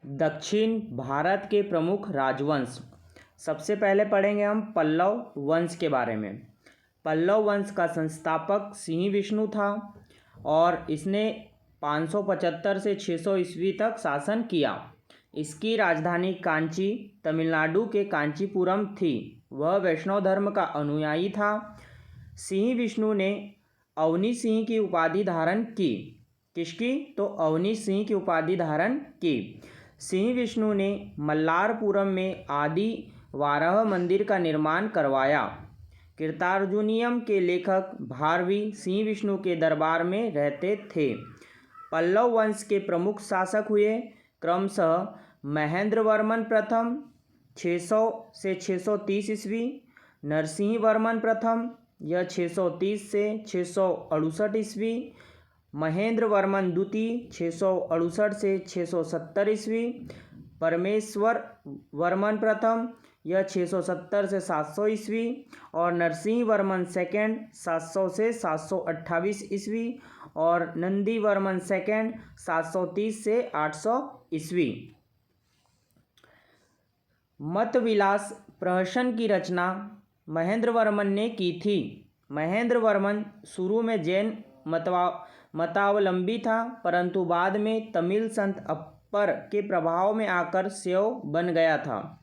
दक्षिण भारत के प्रमुख राजवंश। सबसे पहले पढ़ेंगे हम पल्लव वंश के बारे में। पल्लव वंश का संस्थापक सिंह विष्णु था और इसने 575 से 600 ईस्वी तक शासन किया। इसकी राजधानी कांची तमिलनाडु के कांचीपुरम थी। वह वैष्णव धर्म का अनुयायी था। सिंह विष्णु ने अवनी सिंह की उपाधि धारण की। किसकी? तो अवनी सिंह की उपाधि धारण की। सिंह विष्णु ने मल्लारपुरम में आदि वाराह मंदिर का निर्माण करवाया। कीर्तार्जुनीयम के लेखक भारवी सिंह विष्णु के दरबार में रहते थे। पल्लव वंश के प्रमुख शासक हुए क्रमशः महेंद्र वर्मन प्रथम 600 से 630 ईस्वी, नरसिंह वर्मन प्रथम यह 630 से 668 ईस्वी, महेंद्र वर्मन द्वितीय 668 से 670 ईस्वी, परमेश्वर वर्मन प्रथम यह 670 से 700 ईस्वी और नरसिंह वर्मन सेकंड 700 से 728 ईस्वी और नंदी वर्मन सेकंड 730 से 800 ईस्वी। मत विलास प्रहसन की रचना महेंद्र वर्मन ने की थी। महेंद्र वर्मन शुरू में जैन मतावलंबी था, परंतु बाद में तमिल संत अप्पर के प्रभाव में आकर शैव बन गया था।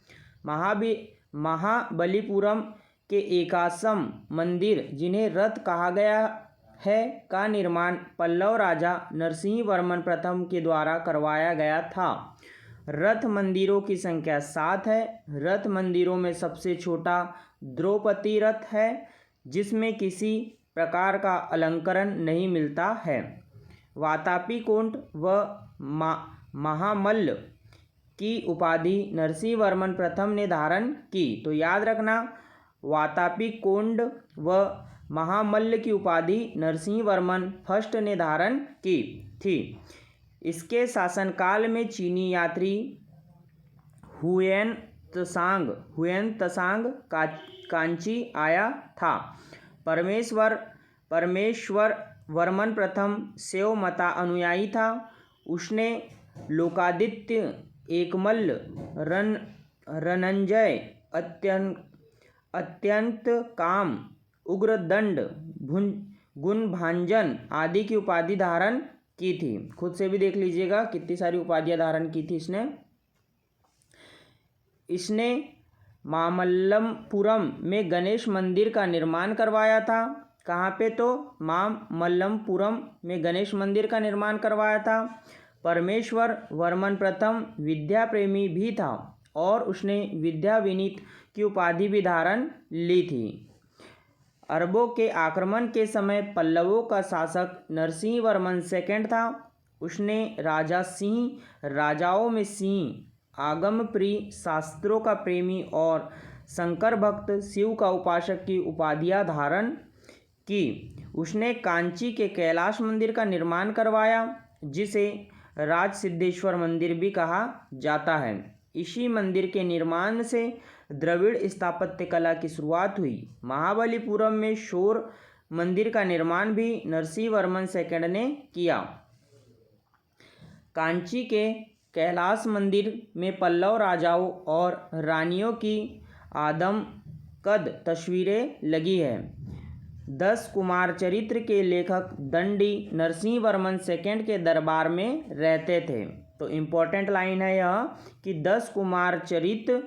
महाबलीपुरम के एकाशम मंदिर, जिन्हें रथ कहा गया है, का निर्माण पल्लव राजा नरसिंह वर्मन प्रथम के द्वारा करवाया गया था। रथ मंदिरों की संख्या 7 है। रथ मंदिरों में सबसे छोटा द्रौपदी रथ है, जिसमें किसी प्रकार का अलंकरण नहीं मिलता है। वातापी कोंड व महामल्ल की उपाधि नरसिंह वर्मन प्रथम ने धारण की। तो याद रखना, वातापी कोंड व महामल्ल की उपाधि नरसिंह वर्मन फर्स्ट ने धारण की थी। इसके शासनकाल में चीनी यात्री हुएन त्सांग कांची आया था। परमेश्वर वर्मन प्रथम शैव मता अनुयायी था। उसने लोकादित्य, एकमल्ल, रनंजय, अत्यंत काम, उग्रदंड, गुणभांजन आदि की उपाधि धारण की थी। खुद से भी देख लीजिएगा कितनी सारी उपाधियां धारण की थी इसने मामल्लपुरम में गणेश मंदिर का निर्माण करवाया था। कहाँ पे? तो मामल्लपुरम में गणेश मंदिर का निर्माण करवाया था। परमेश्वर वर्मन प्रथम विद्या प्रेमी भी था और उसने विद्या विनीत की उपाधि भी धारण ली थी। अरबों के आक्रमण के समय पल्लवों का शासक नरसिंह वर्मन सेकंड था। उसने राजाओं में सिंह, आगम प्रिय, शास्त्रों का प्रेमी और शंकर भक्त, शिव का उपासक की उपाधियां धारण की। उसने कांची के कैलाश मंदिर का निर्माण करवाया, जिसे राज सिद्धेश्वर मंदिर भी कहा जाता है। इसी मंदिर के निर्माण से द्रविड़ स्थापत्य कला की शुरुआत हुई। महाबलीपुरम में शोर मंदिर का निर्माण भी नरसिंह वर्मन सेकंड ने किया। कांची के कैलाश मंदिर में पल्लव राजाओं और रानियों की आदमकद तस्वीरें लगी है। 10 कुमार चरित्र के लेखक दंडी नरसिंह वर्मन सेकंड के दरबार में रहते थे। तो इम्पोर्टेंट लाइन है यह कि 10 कुमार चरित्र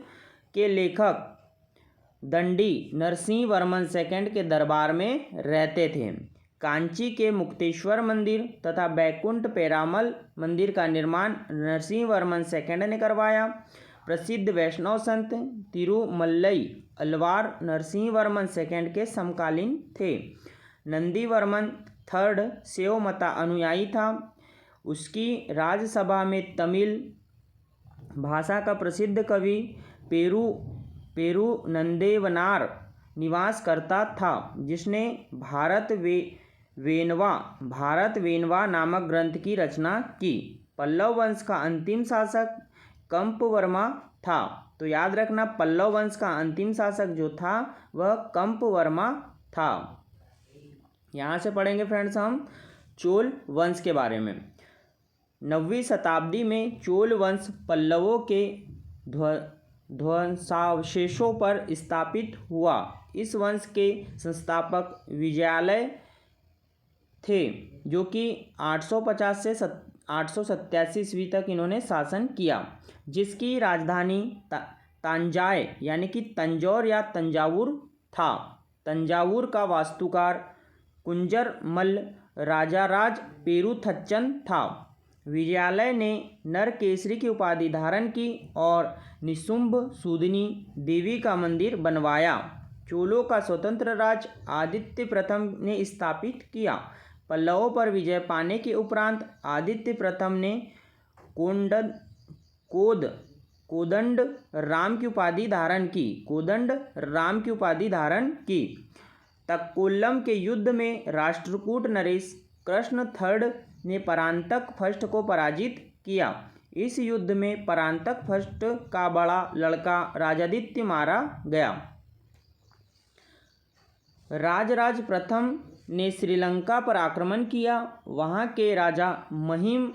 के लेखक दंडी नरसिंह वर्मन सेकंड के दरबार में रहते थे। कांची के मुक्तेश्वर मंदिर तथा बैकुंठ पेरामल मंदिर का निर्माण नरसिंह वर्मन सेकंड ने करवाया। प्रसिद्ध वैष्णव संत तिरुमल्लई अलवार नरसिंह वर्मन सेकंड के समकालीन थे। नंदी वर्मन थर्ड शैव मता अनुयायी था। उसकी राजसभा में तमिल भाषा का प्रसिद्ध कवि पेरुनंदेवनार निवास करता था, जिसने भारत वेनवा नामक ग्रंथ की रचना की। पल्लव वंश का अंतिम शासक कंपवर्मा था। तो याद रखना, पल्लव वंश का अंतिम शासक जो था वह कंपवर्मा था। यहाँ से पढ़ेंगे फ्रेंड्स हम चोल वंश के बारे में। 9वीं शताब्दी में चोल वंश पल्लवों के ध्वंसावशेषों पर स्थापित हुआ। इस वंश के संस्थापक विजयालय थे, जो कि 850 से 887 ईस्वी तक इन्होंने शासन किया, जिसकी राजधानी तांजाय यानी कि तंजौर या तंजावुर था। तंजावुर का वास्तुकार कुंजरमल राजाराज पेरुथच्चन था। विजयालय ने नरकेसरी की उपाधि धारण की और निशुंभ सूदिनी देवी का मंदिर बनवाया। चोलों का स्वतंत्र राज्य आदित्य प्रथम ने स्थापित किया। पल्लवों पर विजय पाने के उपरांत आदित्य प्रथम ने कोदंड राम की उपाधि धारण की। तक्कोलम के युद्ध में राष्ट्रकूट नरेश कृष्ण थर्ड ने परांतक फर्स्ट को पराजित किया। इस युद्ध में परांतक फर्स्ट का बड़ा लड़का राजादित्य मारा गया। राजराज प्रथम ने श्रीलंका पर आक्रमण किया। वहां के राजा महिम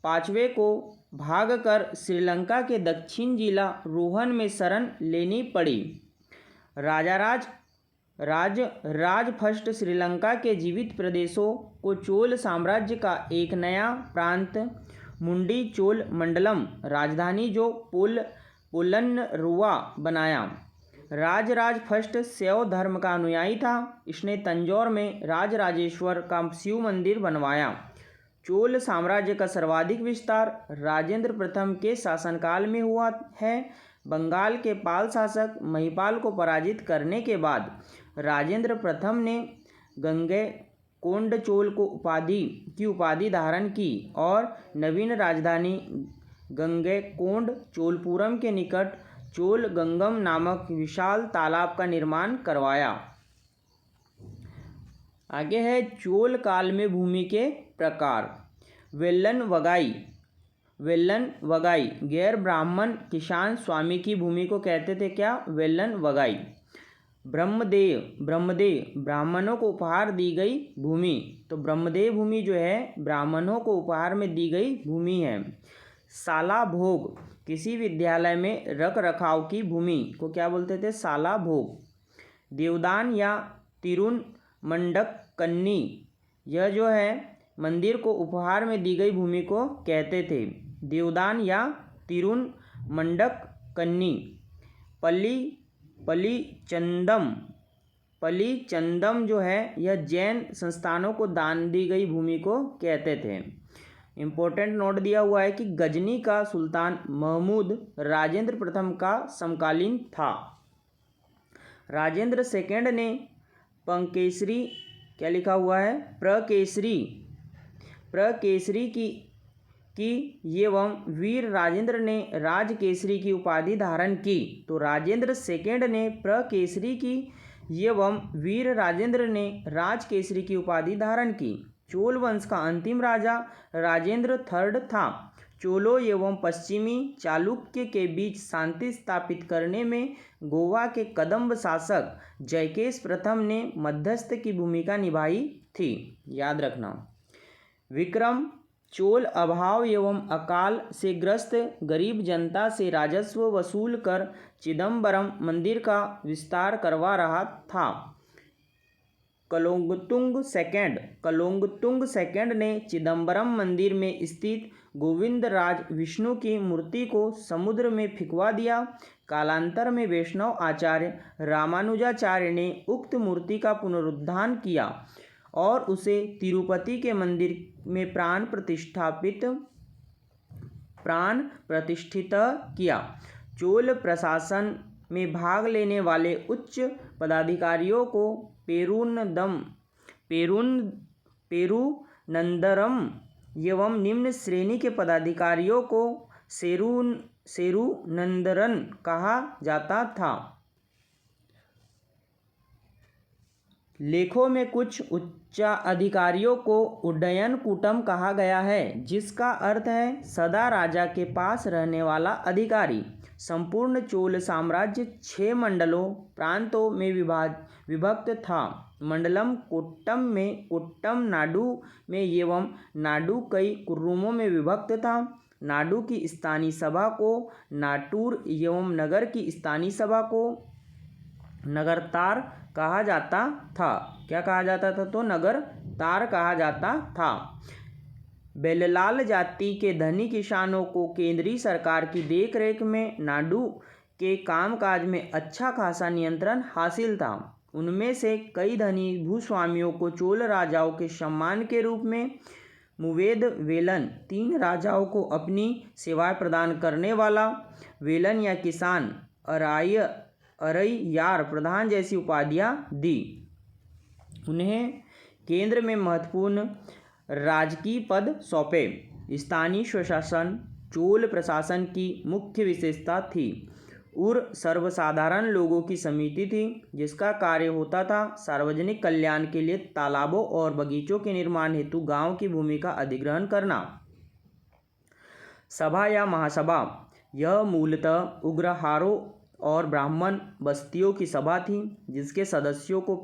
पांचवें को भागकर श्रीलंका के दक्षिण जिला रोहन में शरण लेनी पड़ी। राज फर्स्ट श्रीलंका के जीवित प्रदेशों को चोल साम्राज्य का एक नया प्रांत मुंडी चोल मंडलम राजधानी जो पोलन्नरुवा बनाया। राज फर्स्ट शैव धर्म का अनुयायी था। इसने तंजौर में राजराजेश्वर का शिव मंदिर बनवाया। चोल साम्राज्य का सर्वाधिक विस्तार राजेंद्र प्रथम के शासनकाल में हुआ है। बंगाल के पाल शासक महिपाल को पराजित करने के बाद राजेंद्र प्रथम ने गंगैकोंड चोल की उपाधि धारण की और नवीन राजधानी गंगैकोंड चोलपुरम के निकट चोल गंगम नामक विशाल तालाब का निर्माण करवाया। आगे है चोल काल में भूमि के प्रकार। वेल्लन वगाई गैर ब्राह्मण किसान स्वामी की भूमि को कहते थे क्या? वेल्लन वगाई। ब्रह्मदेव ब्राह्मणों को उपहार दी गई भूमि। तो ब्रह्मदेव भूमि जो है ब्राह्मणों को उपहार में दी गई भूमि है। साला भोग किसी विद्यालय में रख रखाव की भूमि को क्या बोलते थे? साला भोग। देवदान या तिरुन मंडक कन्नी, यह जो है मंदिर को उपहार में दी गई भूमि को कहते थे। देवदान या तिरुन मंडक कन्नी। पली चंदम जो है यह जैन संस्थानों को दान दी गई भूमि को कहते थे। इम्पोर्टेंट नोट दिया हुआ है कि गजनी का सुल्तान महमूद राजेंद्र प्रथम का समकालीन था। राजेंद्र सेकंड ने पंकेसरी क्या लिखा हुआ है? प्रकेसरी की एवं वीर राजेंद्र ने राजकेसरी की उपाधि धारण की। तो राजेंद्र सेकंड ने प्रकेसरी की एवं वीर राजेंद्र ने राजकेसरी की उपाधि धारण की। चोल वंश का अंतिम राजा राजेंद्र थर्ड था। चोलों एवं पश्चिमी चालुक्य के बीच शांति स्थापित करने में गोवा के कदंब शासक जयकेश प्रथम ने मध्यस्थ की भूमिका निभाई थी। याद रखना। विक्रम चोल अभाव एवं अकाल से ग्रस्त गरीब जनता से राजस्व वसूल कर चिदम्बरम मंदिर का विस्तार करवा रहा था। कलोंगतुंग सेकंड ने चिदम्बरम मंदिर में स्थित गोविंदराज विष्णु की मूर्ति को समुद्र में फेंकवा दिया। कालांतर में वैष्णव आचार्य रामानुजाचार्य ने उक्त मूर्ति का पुनरुद्धार किया और उसे तिरुपति के मंदिर में प्राण प्रतिष्ठित किया। चोल प्रशासन में भाग लेने वाले उच्च पदाधिकारियों को पेरुनंदरम एवं निम्न श्रेणी के पदाधिकारियों को सेरुनंदरन कहा जाता था। लेखों में कुछ उच्चाधिकारियों को उड्डयन कूटम कहा गया है, जिसका अर्थ है सदा राजा के पास रहने वाला अधिकारी। संपूर्ण चोल साम्राज्य 6 मंडलों प्रांतों में विभक्त था। मंडलम कोट्टम नाडु में एवं नाडु कई कुर्रुमों में विभक्त था। नाडु की स्थानीय सभा को नाटूर एवं नगर की स्थानीय सभा को नगरतार कहा जाता था। क्या कहा जाता था? तो नगरतार कहा जाता था। बेल्लाल जाति के धनी किसानों को केंद्रीय सरकार की देखरेख में नाडु के कामकाज में अच्छा खासा नियंत्रण हासिल था। उनमें से कई धनी भूस्वामियों को चोल राजाओं के सम्मान के रूप में मुवेद वेलन, 3 राजाओं को अपनी सेवाएं प्रदान करने वाला वेलन या किसान अरैयार प्रधान जैसी उपाधियां दी। उन्हें केंद्र में महत्वपूर्ण राजकीय पद सौंपे। स्थानीय स्वशासन चोल प्रशासन की मुख्य विशेषता थी। सर्वसाधारण लोगों की समिति थी जिसका कार्य होता था सार्वजनिक कल्याण के लिए तालाबों और बगीचों के निर्माण हेतु गांव की भूमि का अधिग्रहण करना। सभा या महासभा, यह मूलतः उग्रहारों और ब्राह्मण बस्तियों की सभा थी जिसके सदस्यों को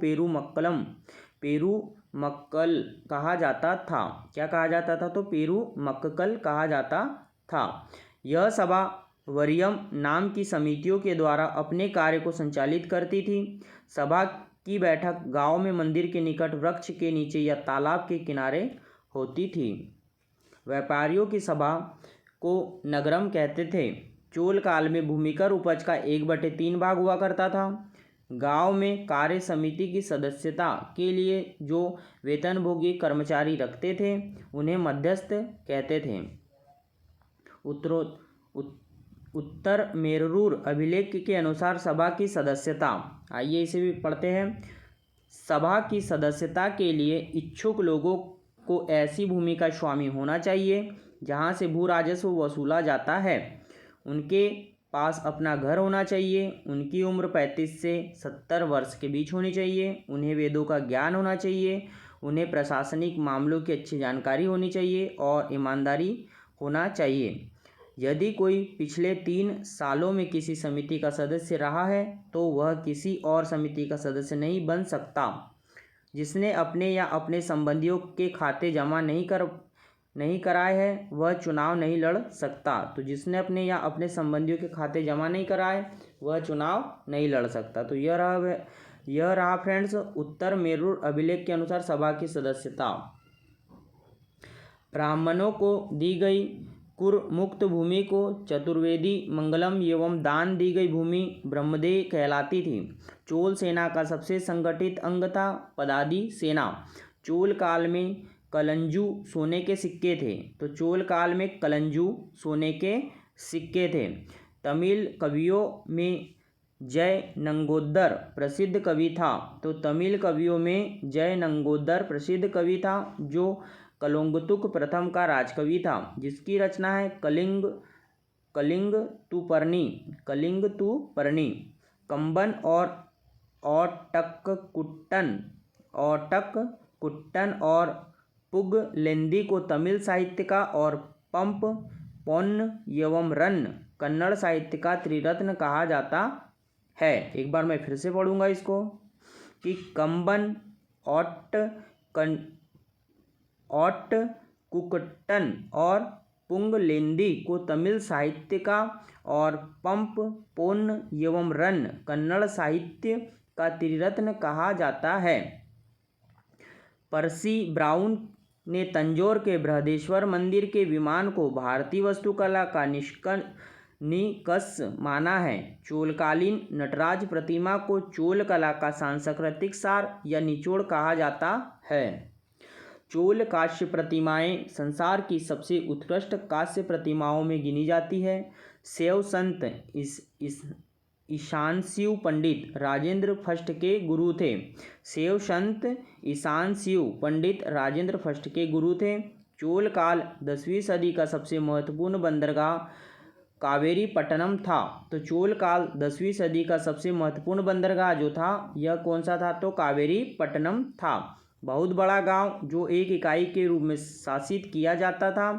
पेरूमक्कल कहा जाता था। क्या कहा जाता था? तो पेरूमक्कल कहा जाता था। यह सभा वरियम नाम की समितियों के द्वारा अपने कार्य को संचालित करती थी। सभा की बैठक गांव में मंदिर के निकट वृक्ष के नीचे या तालाब के किनारे होती थी। व्यापारियों की सभा को नगरम कहते थे। चोल काल में भूमिकर उपज का 1/3 भाग हुआ करता था। गांव में कार्य समिति की सदस्यता के लिए जो वेतनभोगी कर्मचारी रखते थे उन्हें मध्यस्थ कहते थे। उत्तर मेरूर अभिलेख के अनुसार सभा की सदस्यता, आइए इसे भी पढ़ते हैं। सभा की सदस्यता के लिए इच्छुक लोगों को ऐसी भूमि का स्वामी होना चाहिए जहां से भू राजस्व वसूला जाता है। उनके पास अपना घर होना चाहिए। उनकी उम्र 35 से 70 वर्ष के बीच होनी चाहिए। उन्हें वेदों का ज्ञान होना चाहिए। उन्हें प्रशासनिक मामलों की अच्छी जानकारी होनी चाहिए और ईमानदारी होना चाहिए। यदि कोई पिछले 3 सालों में किसी समिति का सदस्य रहा है तो वह किसी और समिति का सदस्य नहीं बन सकता। जिसने अपने या अपने संबंधियों के खाते जमा नहीं कराए हैं वह चुनाव नहीं लड़ सकता। तो जिसने अपने या अपने संबंधियों के खाते जमा नहीं कराए वह चुनाव नहीं लड़ सकता। तो यह रहा फ्रेंड्स उत्तर मेरूर अभिलेख के अनुसार सभा की सदस्यता। ब्राह्मणों को दी गई कुर मुक्त भूमि को चतुर्वेदी मंगलम एवं दान दी गई भूमि ब्रह्मदेह कहलाती थी। चोल सेना का सबसे संगठित अंग था पदादी सेना। चोल काल में कलंजू सोने के सिक्के थे। तो चोल काल में कलंजू सोने के सिक्के थे। तमिल कवियों में जय नंगोदर प्रसिद्ध कवि था। तो तमिल कवियों में जय नंगोदर प्रसिद्ध कवि था जो कलोंगतुक प्रथम का राजकवि था जिसकी रचना है कलिंग तु पर्णी। कंबन और ओटक कुट्टन और पुगलेंदी को तमिल साहित्य का और पंप पोन्न एवं रन्न कन्नड़ साहित्य का त्रिरत्न कहा जाता है। एक बार मैं फिर से पढ़ूंगा इसको कि कंबन ओटकुट्टन और पुंगलेंदी को तमिल साहित्य का और पंप पोन्न एवं रन्न कन्नड़ साहित्य का त्रिरत्न कहा जाता है। पर्सी ब्राउन ने तंजौर के बृहदेश्वर मंदिर के विमान को भारतीय वास्तुकला का निष्कर्ष माना है। चोलकालीन नटराज प्रतिमा को चोल कला का सांस्कृतिक सार या निचोड़ कहा जाता है। चोल कांस्य प्रतिमाएं संसार की सबसे उत्कृष्ट कांस्य प्रतिमाओं में गिनी जाती है। शैव संत ईशानशिव पंडित राजेंद्र फर्स्ट के गुरु थे। शैव संत ईशानशिव पंडित राजेंद्र फर्स्ट के गुरु थे। चोल काल 10वीं सदी का सबसे महत्वपूर्ण बंदरगाह कावेरीपट्टनम था। तो चोल काल 10वीं सदी का सबसे महत्वपूर्ण बंदरगाह जो था यह कौन सा था? तो कावेरीपट्टनम था। बहुत बड़ा गांव जो एक इकाई के रूप में शासित किया जाता था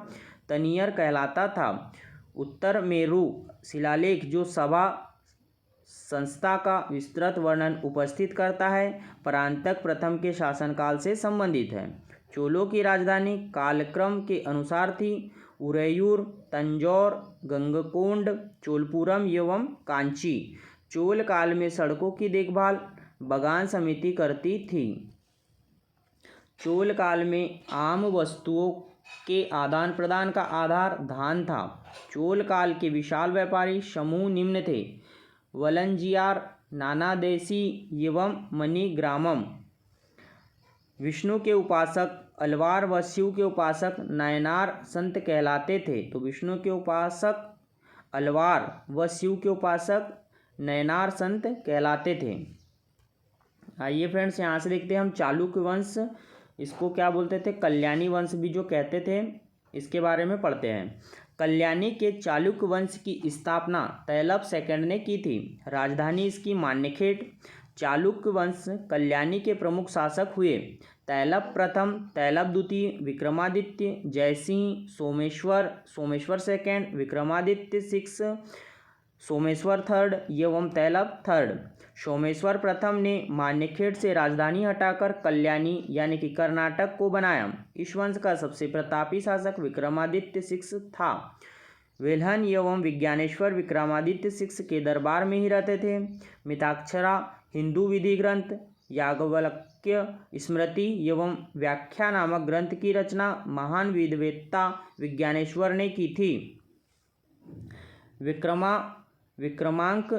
तनियर कहलाता था। उत्तर मेरू शिलालेख जो संस्था का विस्तृत वर्णन उपस्थित करता है, परांतक प्रथम के शासनकाल से संबंधित है। चोलों की राजधानी कालक्रम के अनुसार थी उरैयूर, तंजौर, गंगकोंड, चोलपुरम एवं कांची। चोल काल में सड़कों की देखभाल बगान समिति करती थी। चोल काल में आम वस्तुओं के आदान प्रदान का आधार धान था। चोल काल के विशाल व्यापारी समूह निम्न थे: वलंजियार, नानादेशी एवं मणिग्रामम। विष्णु के उपासक अलवार व शिव के उपासक नायनार संत कहलाते थे। तो विष्णु के उपासक अलवार व शिव के उपासक नयनार संत कहलाते थे। आइए फ्रेंड्स, यहाँ से देखते हैं हम चालुक्य वंश, इसको क्या बोलते थे, कल्याणी वंश भी जो कहते थे, इसके बारे में पढ़ते हैं। कल्याणी के चालुक्य वंश की स्थापना तैलप सेकंड ने की थी। राजधानी इसकी मान्यखेट। चालुक्य वंश कल्याणी के प्रमुख शासक हुए तैलप प्रथम, तैलप द्वितीय, विक्रमादित्य, जयसिंह, सोमेश्वर सेकंड, विक्रमादित्य 6, सोमेश्वर थर्ड एवं तैलप थर्ड। सोमेश्वर प्रथम ने मान्यखेट से राजधानी हटाकर कल्याणी यानी कि कर्नाटक को बनाया। इस वंश का सबसे प्रतापी शासक विक्रमादित्य 6 था। वेल्हन एवं विज्ञानेश्वर विक्रमादित्य 6 के दरबार में ही रहते थे। मिताक्षरा हिंदू विधि ग्रंथ, याज्ञवल्क्य स्मृति एवं व्याख्या नामक ग्रंथ की रचना महान वेदवेत्ता विज्ञानेश्वर ने की थी। विक्रमांक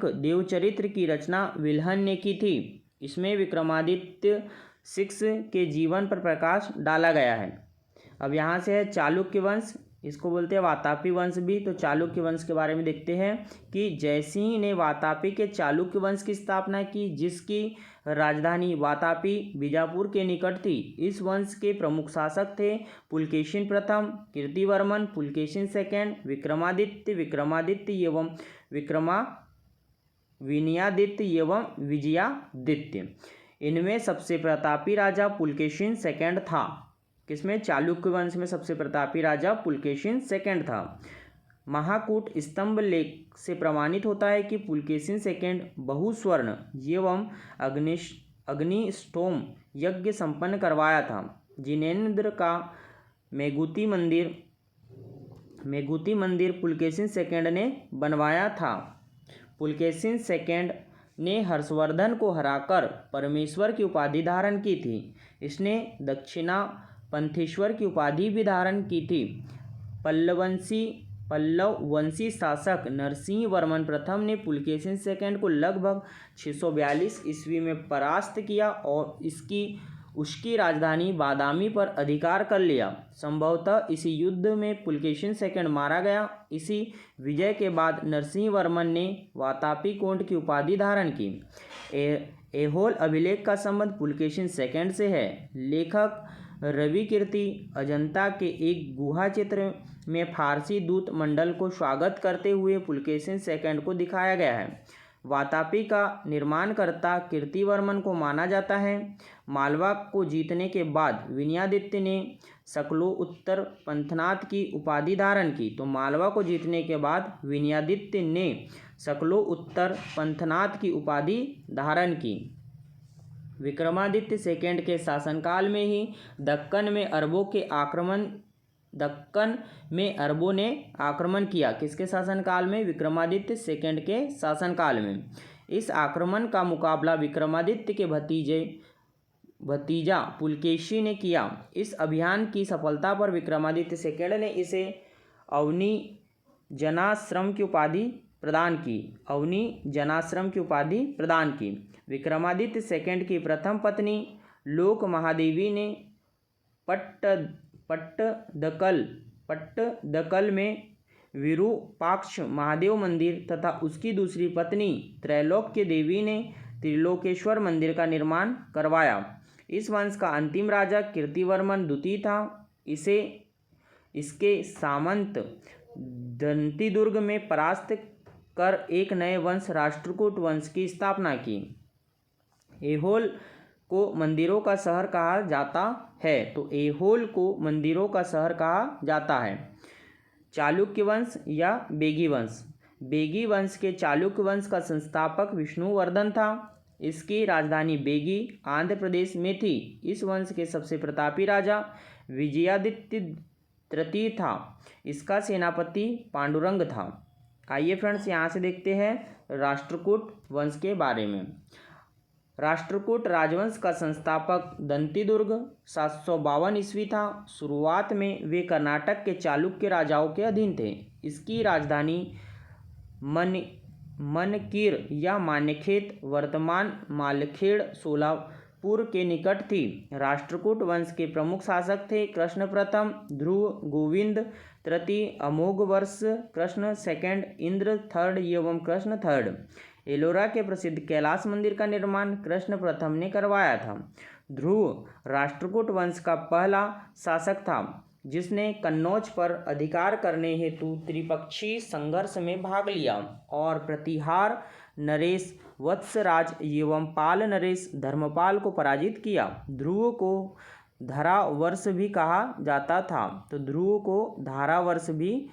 देवचरित्र की रचना विल्हन ने की थी। इसमें विक्रमादित्य 6 के जीवन पर प्रकाश डाला गया है। अब यहाँ से है चालुक्य वंश, इसको बोलते हैं वातापी वंश भी। तो चालुक्य वंश के बारे में देखते हैं कि जयसिंह ने वातापी के चालुक्य वंश की स्थापना की, जिसकी राजधानी वातापी बीजापुर के निकट थी। इस वंश के प्रमुख शासक थे पुलकेशिन प्रथम, कीर्तिवर्मन, पुलकेशिन सेकंड, विक्रमादित्य एवं विनयादित्य एवं विजयादित्य। इनमें सबसे प्रतापी राजा पुलकेशिन सेकंड था। किसमें? चालुक्य वंश में सबसे प्रतापी राजा पुलकेशिन सेकंड था। महाकूट स्तंभ लेख से प्रमाणित होता है कि पुलकेशिन सेकंड बहुस्वर्ण एवं अग्निष्टोम यज्ञ संपन्न करवाया था। जिनेंद्र का मेघूती मंदिर पुलकेशिन सेकंड ने बनवाया था। पुलकेशिन सेकंड ने हर्षवर्धन को हराकर परमेश्वर की उपाधि धारण की थी। इसने दक्षिणा पंथेश्वर की उपाधि भी धारण की थी। पल्लव वंशी शासक नरसिंह वर्मन प्रथम ने पुलकेशिन सेकंड को लगभग 642 ईस्वी में परास्त किया और उसकी राजधानी बादामी पर अधिकार कर लिया। संभवतः इसी युद्ध में पुलकेशिन सेकंड मारा गया। इसी विजय के बाद नरसिंह वर्मन ने वातापी कोंड की उपाधि धारण की। ऐहोल अभिलेख का संबंध पुलकेशिन सेकंड से है। लेखक रवि कीर्ति अजंता के एक गुहा चित्र में फारसी दूत मंडल को स्वागत करते हुए पुलकेशिन सेकंड को दिखाया गया है। वातापी का निर्माणकर्ता कीर्तिवर्मन को माना जाता है। मालवा को जीतने के बाद विनयादित्य ने सकलो उत्तर पंथनाथ की उपाधि धारण की। तो मालवा को जीतने के बाद विनयादित्य ने सकलो उत्तर पंथनाथ की उपाधि धारण की। विक्रमादित्य सेकंड के शासनकाल में ही दक्कन में अरबों ने आक्रमण किया। किसके शासनकाल में? विक्रमादित्य सेकंड के शासनकाल में। इस आक्रमण का मुकाबला विक्रमादित्य के भतीजा पुलकेशी ने किया। इस अभियान की सफलता पर विक्रमादित्य सेकंड ने इसे अवनी जनाश्रम की उपाधि प्रदान की। विक्रमादित्य सेकंड की प्रथम पत्नी लोक महादेवी ने पट्टदकल में विरूपाक्ष महादेव मंदिर तथा उसकी दूसरी पत्नी त्रैलोक्य देवी ने त्रिलोकेश्वर मंदिर का निर्माण करवाया। इस वंश का अंतिम राजा कीर्तिवर्मन द्वितीय था। इसके सामंत दंतीदुर्ग में परास्त कर एक नए वंश राष्ट्रकूट वंश की स्थापना की। ऐहोल को मंदिरों का शहर कहा जाता है। तो ऐहोल को मंदिरों का शहर कहा जाता है। चालुक्य वंश या बेगी वंश। बेगी वंश के चालुक्य वंश का संस्थापक विष्णुवर्धन था। इसकी राजधानी बेगी आंध्र प्रदेश में थी। इस वंश के सबसे प्रतापी राजा विजयादित्य तृतीय था। इसका सेनापति पांडुरंग था। आइए फ्रेंड्स, यहाँ से देखते हैं राष्ट्रकूट वंश के बारे में। राष्ट्रकूट राजवंश का संस्थापक दंतीदुर्ग 752 ईस्वी था। शुरुआत में वे कर्नाटक के चालुक्य राजाओं के अधीन थे। इसकी राजधानी मनकीर या मान्यखेत वर्तमान मालखेड़ सोलापुर के निकट थी। राष्ट्रकूट वंश के प्रमुख शासक थे कृष्ण प्रथम, ध्रुव गोविंद तृतीय, अमोघवर्ष कृष्ण सेकंड, इंद्र थर्ड एवं कृष्ण थर्ड। एलोरा के प्रसिद्ध कैलाश मंदिर का निर्माण कृष्ण प्रथम ने करवाया था। ध्रुव राष्ट्रकूट वंश का पहला शासक था जिसने कन्नौज पर अधिकार करने हेतु त्रिपक्षीय संघर्ष में भाग लिया और प्रतिहार नरेश वत्सराज एवं पाल नरेश धर्मपाल को पराजित किया। ध्रुव को धारावर्ष भी कहा जाता था। तो ध्रुव को धारावर्ष भी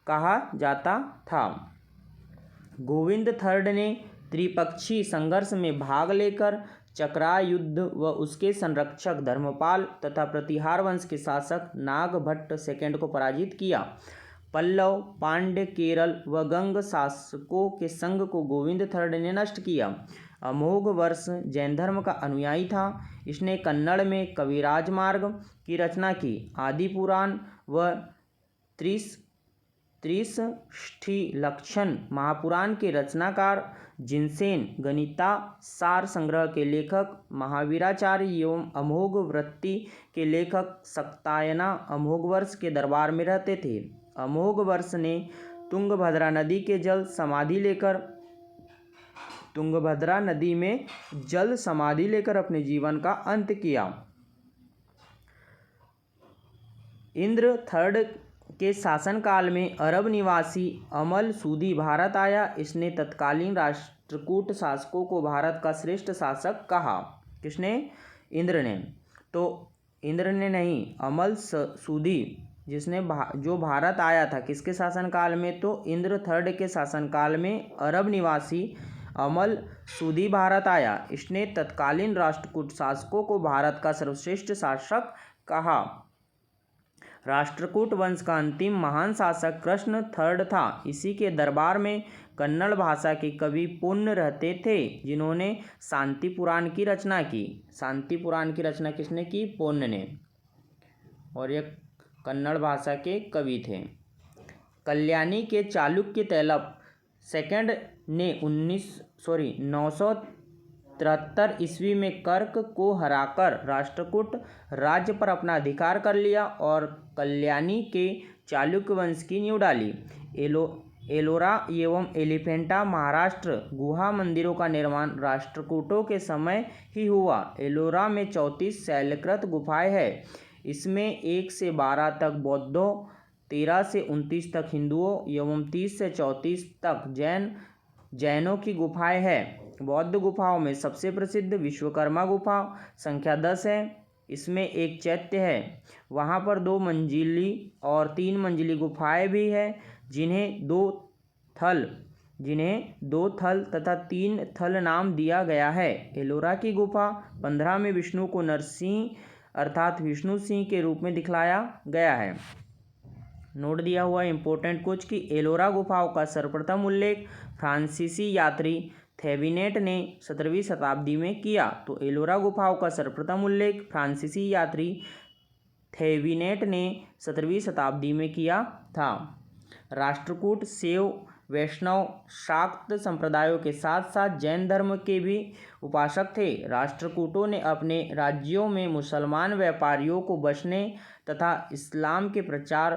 कहा जाता था। गोविंद थर्ड ने त्रिपक्षीय संघर्ष में भाग लेकर चक्रा युद्ध व उसके संरक्षक धर्मपाल तथा प्रतिहार वंश के शासक नागभट्ट सेकंड को पराजित किया। पल्लव, पांड्य, केरल व गंग शासकों के संघ को गोविंद थर्ड ने नष्ट किया। अमोघवर्ष जैन धर्म का अनुयायी था। इसने कन्नड़ में कविराज मार्ग की रचना की। आदि पुराण व त्रिष्ठिलक्षण महापुराण के रचनाकार जिनसेन, गणिता सार संग्रह के लेखक महावीराचार्य एवं अमोघ वृत्ति के लेखक सक्तायना अमोघवर्ष के दरबार में रहते थे। अमोघवर्ष ने तुंगभद्रा नदी में जल समाधि लेकर अपने जीवन का अंत किया। इंद्र थर्ड के शासनकाल में अरब निवासी अमल सूदी भारत आया। इसने तत्कालीन राष्ट्रकूट शासकों को भारत का श्रेष्ठ शासक कहा। किसने? इंद्र ने। तो इंद्र ने नहीं, अमल सूदी जिसने जो भारत आया था किसके शासनकाल में? तो इंद्र थर्ड के शासनकाल में अरब निवासी अमल सूदी भारत आया। इसने तत्कालीन राष्ट्रकूट शासकों को भारत का सर्वश्रेष्ठ शासक कहा। राष्ट्रकूट वंश का अंतिम महान शासक कृष्ण थर्ड था। इसी के दरबार में कन्नड़ भाषा के कवि पुण्य रहते थे जिन्होंने शांति पुराण की रचना की। शांति पुराण की रचना किसने की? पुण्य ने। और ये कन्नड़ भाषा के कवि थे। कल्याणी के चालुक्य तैलप सेकंड ने 973 ईस्वी में कर्क को हराकर राष्ट्रकूट राज्य पर अपना अधिकार कर लिया और कल्याणी के चालुक्य वंश की नींव डाली। एलोरा एवं एलिफेंटा महाराष्ट्र गुहा मंदिरों का निर्माण राष्ट्रकूटों के समय ही हुआ। एलोरा में 34 शैलकृत गुफाएं हैं। इसमें 1 से 12 तक बौद्धों, 13 से 29 तक हिंदुओं एवं 30 से 34 तक जैनों की गुफाएं हैं। बौद्ध गुफाओं में सबसे प्रसिद्ध विश्वकर्मा गुफा संख्या 10 है। इसमें एक चैत्य है। वहाँ पर 2 मंजिली और 3 मंजिली गुफाएं भी हैं जिन्हें दो थल तथा 3 थल नाम दिया गया है। एलोरा की गुफा 15 में विष्णु को नरसिंह अर्थात विष्णु सिंह के रूप में दिखलाया गया है। नोट दिया हुआ इम्पोर्टेंट कुछ कि एलोरा गुफाओं का सर्वप्रथम उल्लेख फ्रांसीसी यात्री थेविनेट ने 17वीं शताब्दी में किया। तो एलोरा गुफाओं का सर्वप्रथम उल्लेख फ्रांसीसी यात्री थेविनेट ने 17वीं शताब्दी में किया था। राष्ट्रकूट शैव, वैष्णव, शाक्त संप्रदायों के साथ साथ जैन धर्म के भी उपासक थे। राष्ट्रकूटों ने अपने राज्यों में मुसलमान व्यापारियों को बसने तथा इस्लाम के प्रचार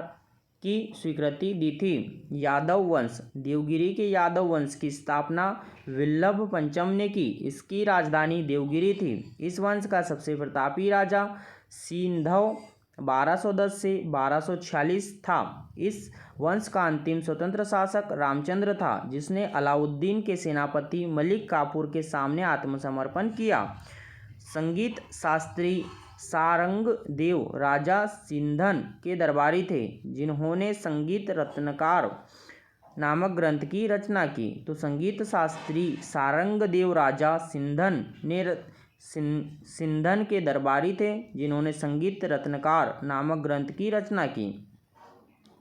की स्वीकृति दी थी। यादव वंश, देवगिरी के यादव वंश की स्थापना विल्लभ पंचम ने की। इसकी राजधानी देवगिरी थी। इस वंश का सबसे प्रतापी राजा सिंधव 1210 से 1246 था। इस वंश का अंतिम स्वतंत्र शासक रामचंद्र था जिसने अलाउद्दीन के सेनापति मलिक काफूर के सामने आत्मसमर्पण किया। संगीत शास्त्री सारंगदेव राजा सिंधन के दरबारी थे जिन्होंने संगीत रत्नकार नामक ग्रंथ की रचना की। तो संगीत शास्त्री सारंगदेव राजा सिंधन के दरबारी थे जिन्होंने संगीत रत्नकार नामक ग्रंथ की रचना की।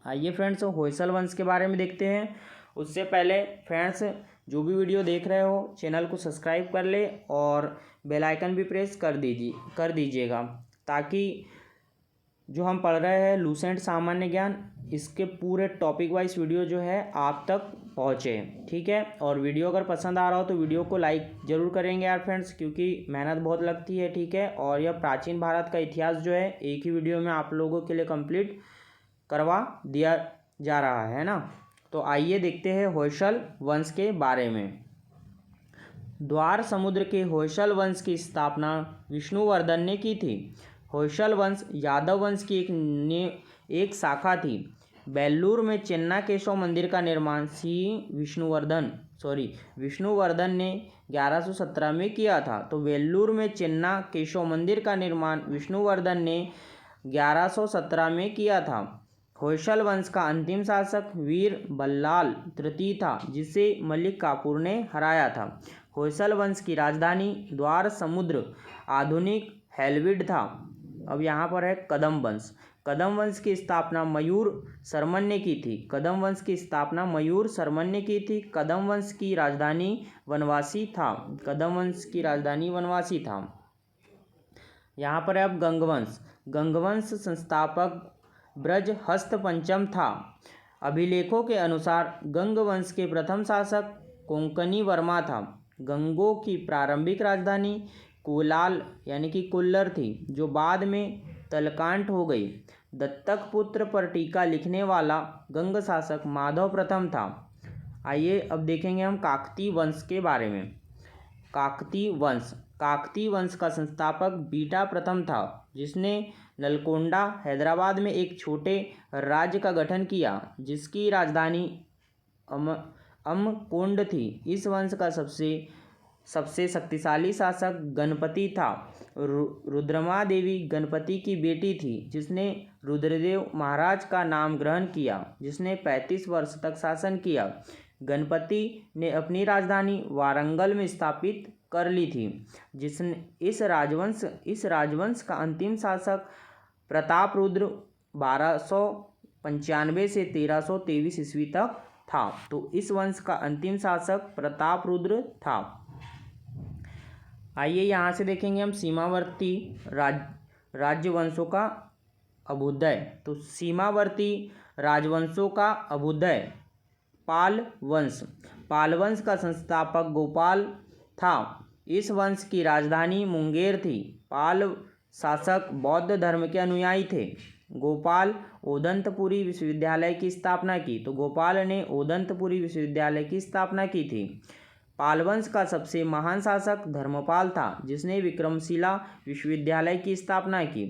आइए फ्रेंड्स होयसल वंश के बारे में देखते हैं। उससे पहले फ्रेंड्स जो भी वीडियो देख रहे हो चैनल को सब्सक्राइब कर ले और बेल आइकन भी प्रेस कर दीजिएगा ताकि जो हम पढ़ रहे हैं लूसेंट सामान्य ज्ञान इसके पूरे टॉपिक वाइज वीडियो जो है आप तक पहुँचे। ठीक है, और वीडियो अगर पसंद आ रहा हो तो वीडियो को लाइक ज़रूर करेंगे यार फ्रेंड्स, क्योंकि मेहनत बहुत लगती है। ठीक है, और यह प्राचीन भारत का इतिहास जो है एक ही वीडियो में आप लोगों के लिए कंप्लीट करवा दिया जा रहा है ना। तो आइए देखते हैं होयसल वंश के बारे में। द्वार समुद्र के होयसल वंश की स्थापना विष्णुवर्धन ने की थी। होयसल वंश यादव वंश की एक शाखा थी। बेल्लूर में चेन्ना केशव मंदिर का निर्माण विष्णुवर्धन ने 1117 में किया था। तो वेल्लूर में चेन्ना केशव मंदिर का निर्माण विष्णुवर्धन ने 1117 में किया था। होयसल वंश का अंतिम शासक वीर बल्लाल तृतीय था जिसे मलिक काफूर ने हराया था। होयसल वंश की राजधानी द्वार समुद्र आधुनिक हेलविड था। अब यहाँ पर है कदम वंश। कदम वंश की स्थापना मयूर शर्मन ने की थी। कदम वंश की राजधानी वनवासी था। यहाँ पर है अब गंगवंश। गंगवंश संस्थापक ब्रजहस्त पंचम था। अभिलेखों के अनुसार गंगवंश के प्रथम शासक कोंकणी वर्मा था। गंगों की प्रारंभिक राजधानी कोलाल यानी कि कुल्लर थी जो बाद में तलकांट हो गई। दत्तक पुत्र पर टीका लिखने वाला गंग शासक माधव प्रथम था। आइए अब देखेंगे हम काकतीय वंश के बारे में। काकतीय वंश का संस्थापक बीटा प्रथम था जिसने नलकोंडा हैदराबाद में एक छोटे राज्य का गठन किया जिसकी राजधानी अमकोंड थी। इस वंश का सबसे शक्तिशाली शासक गणपति था। रुद्रमा देवी गणपति की बेटी थी जिसने रुद्रदेव महाराज का नाम ग्रहण किया जिसने 35 वर्ष तक शासन किया। गणपति ने अपनी राजधानी वारंगल में स्थापित कर ली थी। इस राजवंश का अंतिम शासक प्रतापरुद्र 1295 से 1323 ईस्वी तक था। तो इस वंश का अंतिम शासक प्रतापरुद्र था। आइए यहाँ से देखेंगे हम सीमावर्ती राजवंशों का अभ्युदय। तो सीमावर्ती राजवंशों का अभ्युदय पाल वंश का संस्थापक गोपाल था। इस वंश की राजधानी मुंगेर थी। पाल शासक बौद्ध धर्म के अनुयायी थे। गोपाल ओदंतपुरी विश्वविद्यालय की स्थापना की। तो गोपाल ने ओदंतपुरी विश्वविद्यालय की स्थापना की थी। पालवंश का सबसे महान शासक धर्मपाल था जिसने विक्रमशिला विश्वविद्यालय की स्थापना की।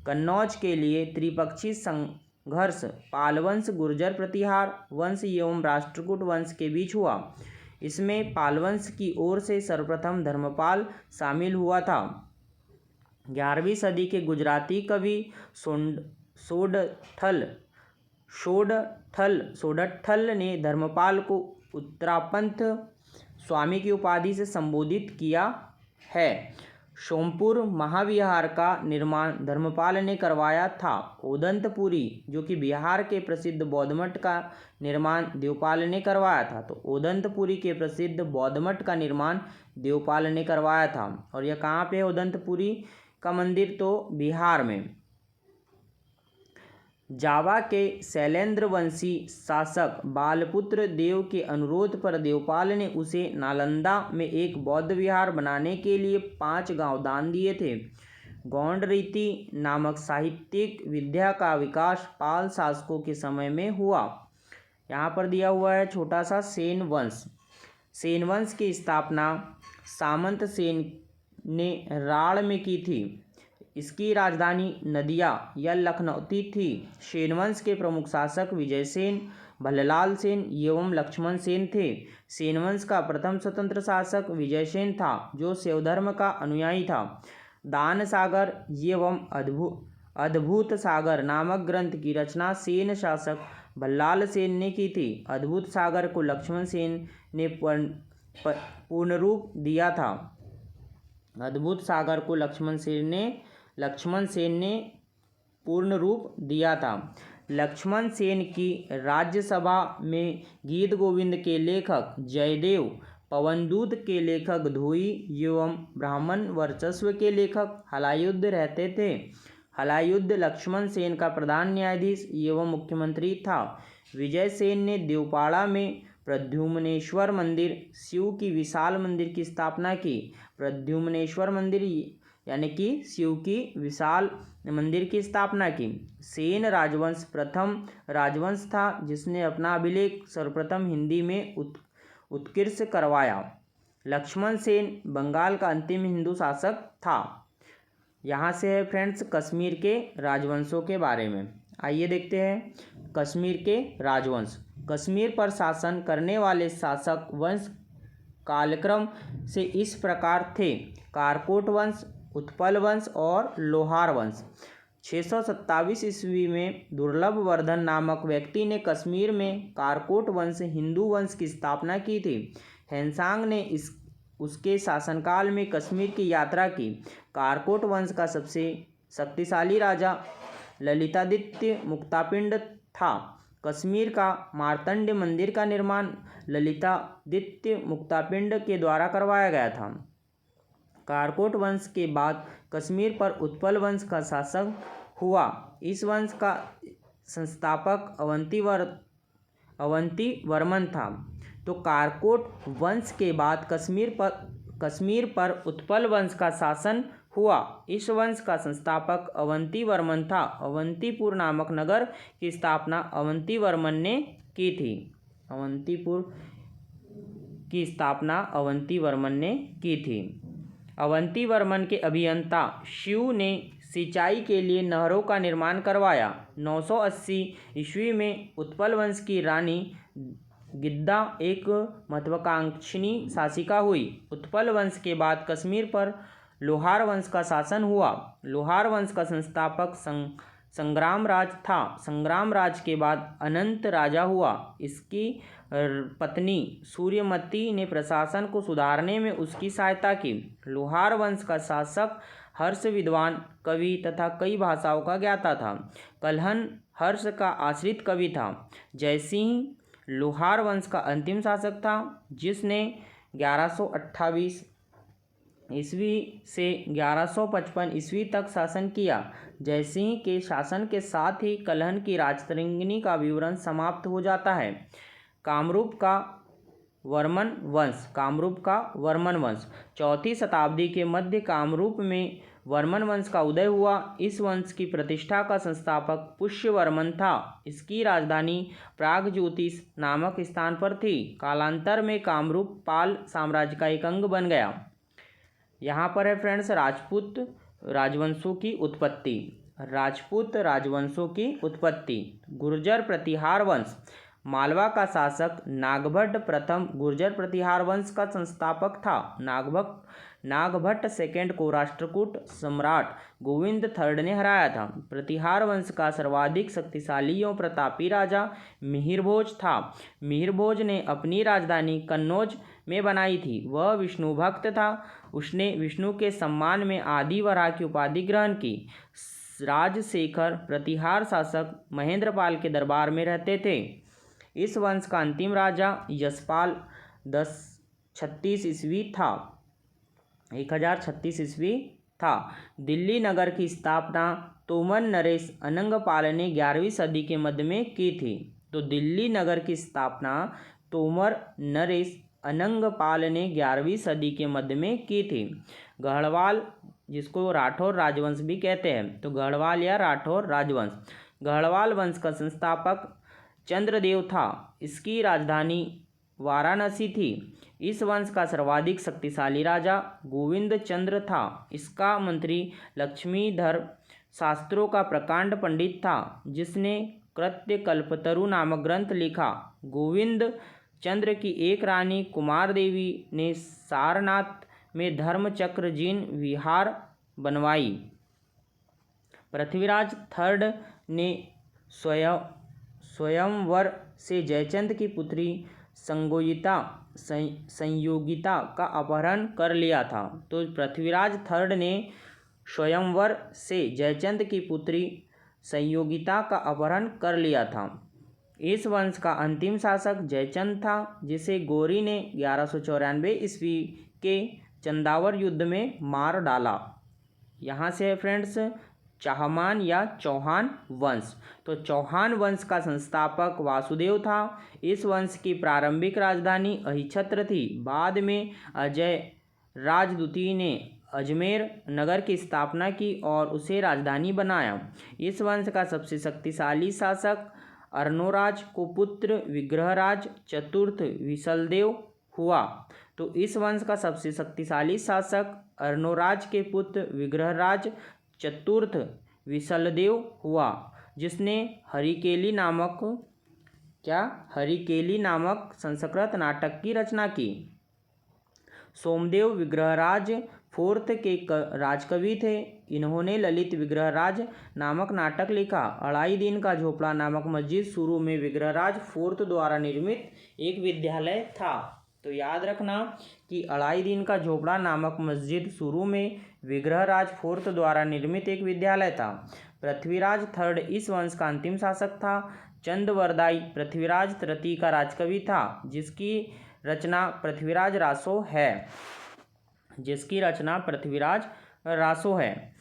कन्नौज के लिए त्रिपक्षीय संघर्ष पालवंश गुर्जर प्रतिहार वंश एवं राष्ट्रकूट वंश के बीच हुआ। इसमें पालवंश की ओर से सर्वप्रथम धर्मपाल शामिल हुआ था। 11वीं सदी के गुजराती कवि सोडठल ने धर्मपाल को उत्तरापंथ स्वामी की उपाधि से संबोधित किया है। सोमपुर महाविहार का निर्माण धर्मपाल ने करवाया था। ओदंतपुरी जो कि बिहार के प्रसिद्ध बौद्ध मठ का निर्माण देवपाल ने करवाया था। तो ओदंतपुरी के प्रसिद्ध बौद्ध मठ का निर्माण देवपाल ने करवाया था। और यह कहाँ पे है ओदंतपुरी का मंदिर? तो बिहार में। जावा के शैलेंद्र वंशी शासक बालपुत्र देव के अनुरोध पर देवपाल ने उसे नालंदा में एक बौद्ध विहार बनाने के लिए 5 गांव दान दिए थे। गौंड रीति नामक साहित्यिक विद्या का विकास पाल शासकों के समय में हुआ। यहाँ पर दिया हुआ है छोटा सा सेन वंश। सेन वंश की स्थापना सामंत सेन ने राढ़ में की थी। इसकी राजधानी नदिया या लखनौती थी। सेन वंश के प्रमुख शासक विजय सेन, भल्लाल सेन एवं लक्ष्मण सेन थे। सेन वंश का प्रथम स्वतंत्र शासक विजय सेन था जो शैव धर्म का अनुयायी था। दान सागर एवं अद्भुत सागर नामक ग्रंथ की रचना सेन शासक भल्लाल सेन ने की थी। अद्भुत सागर को लक्ष्मण सेन ने पूर्ण रूप दिया था। अद्भुत सागर को लक्ष्मण सेन ने पूर्ण रूप दिया था। लक्ष्मण सेन की राज्यसभा में गीत गोविंद के लेखक जयदेव, पवनदूत के लेखक धोई एवं ब्राह्मण वर्चस्व के लेखक हलायुद्ध रहते थे। हलायुद्ध लक्ष्मण सेन का प्रधान न्यायाधीश एवं मुख्यमंत्री था। विजय सेन ने देवपाड़ा में प्रद्युम्नेश्वर मंदिर, शिव की विशाल मंदिर की स्थापना की। प्रद्युम्नेश्वर मंदिर यानी कि शिव की विशाल मंदिर की स्थापना की। सेन राजवंश प्रथम राजवंश था जिसने अपना अभिलेख सर्वप्रथम हिंदी में उत्कृष्ट करवाया। लक्ष्मण सेन बंगाल का अंतिम हिंदू शासक था। यहाँ से है फ्रेंड्स कश्मीर के राजवंशों के बारे में। आइए देखते हैं कश्मीर के राजवंश। कश्मीर पर शासन करने वाले शासक वंश कालक्रम से इस प्रकार थे: कारकोट वंश, उत्पल वंश और लोहार वंश। 627 ईस्वी में दुर्लभ वर्धन नामक व्यक्ति ने कश्मीर में कारकोट वंश हिंदू वंश की स्थापना की थी। हेनसांग ने उसके शासनकाल में कश्मीर की यात्रा की। कारकोट वंश का सबसे शक्तिशाली राजा ललितादित्य मुक्तापिंड था। कश्मीर का मार्तंड मंदिर का निर्माण ललितादित्य मुक्तापिंड के द्वारा करवाया गया था। कारकोट वंश के बाद कश्मीर पर उत्पल वंश का शासन हुआ। इस वंश का संस्थापक अवंती वर्मन था। तो कारकोट वंश के बाद कश्मीर पर उत्पल वंश का शासन हुआ। इस वंश का संस्थापक अवंती वर्मन था। अवंतीपुर नामक नगर की स्थापना अवंती वर्मन ने की थी। अवंतीपुर की स्थापना अवंती वर्मन ने की थी। अवंती वर्मन के अभियंता शिव ने सिंचाई के लिए नहरों का निर्माण करवाया। 980 ईस्वी में उत्पल वंश की रानी गिद्दा एक महत्वाकांक्षी शासिका हुई। उत्पल वंश के बाद कश्मीर पर लोहार वंश का शासन हुआ। लोहार वंश का संस्थापक संग्राम राज था। संग्राम राज के बाद अनंत राजा हुआ। इसकी पत्नी सूर्यमती ने प्रशासन को सुधारने में उसकी सहायता की। लोहार वंश का शासक हर्ष विद्वान कवि तथा कई भाषाओं का ज्ञाता था। कल्हन हर्ष का आश्रित कवि था। जयसिंह लोहार वंश का अंतिम शासक था जिसने 1128 ईस्वी से 1155 ईस्वी तक शासन किया। जयसिंह के शासन के साथ ही कल्हन की राजतरंगिणी का विवरण समाप्त हो जाता है। कामरूप का वर्मन वंश 4वीं शताब्दी के मध्य कामरूप में वर्मन वंश का उदय हुआ। इस वंश की प्रतिष्ठा का संस्थापक पुष्यवर्मन था। इसकी राजधानी प्रागज्योतिष नामक स्थान पर थी। कालांतर में कामरूप पाल साम्राज्य का एक अंग बन गया। यहाँ पर है फ्रेंड्स राजपूत राजवंशों की उत्पत्ति। राजपूत राजवंशों की उत्पत्ति। गुर्जर प्रतिहार वंश। मालवा का शासक नागभट्ट प्रथम गुर्जर प्रतिहार वंश का संस्थापक था। नागभट्ट सेकंड को राष्ट्रकूट सम्राट गोविंद थर्ड ने हराया था। प्रतिहार वंश का सर्वाधिक शक्तिशाली एवं प्रतापी राजा मिहिरभोज था। मिहिरभोज ने अपनी राजधानी कन्नौज में बनाई थी। वह विष्णु भक्त था। उसने विष्णु के सम्मान में आदि वराह की उपाधि ग्रहण की। राजशेखर प्रतिहार शासक महेंद्रपाल के दरबार में रहते थे। इस वंश का अंतिम राजा यशपाल 1036 ईस्वी था। 1036 ईस्वी था। दिल्ली नगर की स्थापना तोमर नरेश अनंगपाल ने 11वीं सदी के मध्य में की थी। तो दिल्ली नगर की स्थापना तोमर नरेश अनंगपाल ने 11वीं सदी के मध्य में की थी। गढ़वाल जिसको राठौर राजवंश भी कहते हैं, तो गढ़वाल या राठौर राजवंश। गढ़वाल वंश का संस्थापक चंद्रदेव था। इसकी राजधानी वाराणसी थी। इस वंश का सर्वाधिक शक्तिशाली राजा गोविंद चंद्र था। इसका मंत्री लक्ष्मीधर शास्त्रों का प्रकांड पंडित था जिसने कृत्य कल्पतरु नामक ग्रंथ लिखा। गोविंद चंद्र की एक रानी कुमार देवी ने सारनाथ में धर्मचक्र जीन विहार बनवाई। पृथ्वीराज थर्ड ने स्वयंवर से जयचंद की पुत्री संयोगिता का अपहरण कर लिया था। तो पृथ्वीराज थर्ड ने स्वयंवर से जयचंद की पुत्री संयोगिता का अपहरण कर लिया था। इस वंश का अंतिम शासक जयचंद था, जिसे गौरी ने 1194 ईस्वी के चंदावर युद्ध में मार डाला। यहाँ से है फ्रेंड्स चाहमान या चौहान वंश। तो चौहान वंश का संस्थापक वासुदेव था। इस वंश की प्रारंभिक राजधानी अहिछत्र थी। बाद में अजय राजद्वितीय ने अजमेर नगर की स्थापना की और उसे राजधानी बनाया। इस वंश का सबसे शक्तिशाली शासक अर्णोराज को पुत्र विग्रहराज चतुर्थ विशलदेव हुआ। तो इस वंश का सबसे शक्तिशाली शासक अर्णोराज के पुत्र विग्रहराज चतुर्थ विशलदेव हुआ, जिसने हरिकेली नामक संस्कृत नाटक की रचना की। सोमदेव विग्रहराज फोर्थ के राजकवि थे। इन्होंने ललित विग्रहराज नामक नाटक लिखा। अढ़ाई दिन का झोपड़ा नामक मस्जिद शुरू में विग्रहराज फोर्थ द्वारा निर्मित एक विद्यालय था। तो याद रखना कि अढ़ाई दिन का झोपड़ा नामक मस्जिद शुरू में विग्रहराज फोर्थ द्वारा निर्मित एक विद्यालय था। पृथ्वीराज थर्ड इस वंश का अंतिम शासक था। चंदवरदाई पृथ्वीराज तृतीय का राजकवि था, जिसकी रचना पृथ्वीराज रासो है।